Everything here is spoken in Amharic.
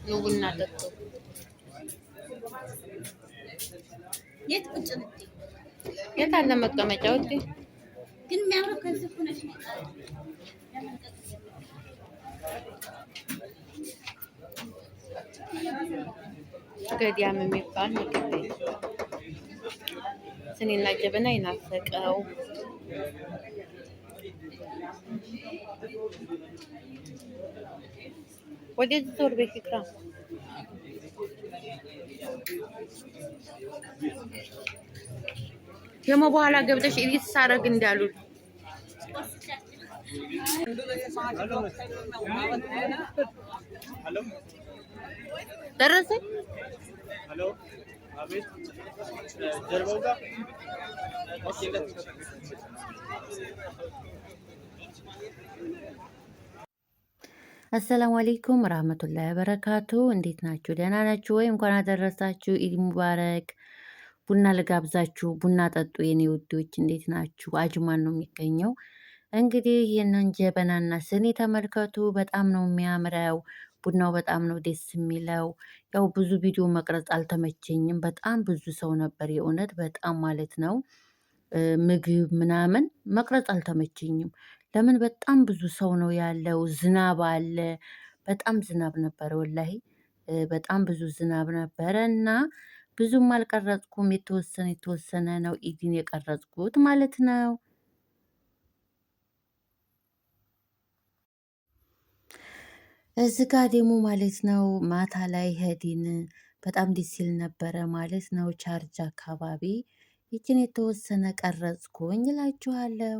ኑ ቡና ጠጡ። የት ቁጭ ነው? የት አለ መቀመጫው? ግን የሚያምረው ከዚህ ሆነሽ ነው። ገዲያም የሚባል ምግብ ቤት ስኒና ጀበና ይናፈቀው። ወዴት ዞር ቤት ይክራ ደግሞ በኋላ ገብተሽ ኢዲት ሳረግ እንዳሉ ደረሰ። ሄሎ አቤት ጀርባው ጋር አሰላሙ አለይኩም ወራህመቱላሂ ወበረካቱ። እንዴት ናችሁ? ደህና ናችሁ ወይ? እንኳን አደረሳችሁ። ኢድ ሙባረክ። ቡና ልጋብዛችሁ፣ ቡና ጠጡ የኔ ውዶች። እንዴት ናችሁ? አጅማን ነው የሚገኘው። እንግዲህ ይህንን ጀበናና ስኒ ተመልከቱ። በጣም ነው የሚያምረው። ቡናው በጣም ነው ደስ የሚለው። ያው ብዙ ቪዲዮ መቅረጽ አልተመቸኝም። በጣም ብዙ ሰው ነበር፣ የእውነት በጣም ማለት ነው። ምግብ ምናምን መቅረጽ አልተመቸኝም። ለምን በጣም ብዙ ሰው ነው ያለው። ዝናብ አለ፣ በጣም ዝናብ ነበረ። ወላሂ በጣም ብዙ ዝናብ ነበረ እና ብዙም አልቀረጽኩም። የተወሰነ ነው ኢዲን የቀረጽኩት ማለት ነው። እዚህ ጋ ደግሞ ማለት ነው ማታ ላይ ሄድን። በጣም ደስ ሲል ነበረ ማለት ነው። ቻርጅ አካባቢ ይችን የተወሰነ ቀረጽኩኝ እላችኋለሁ።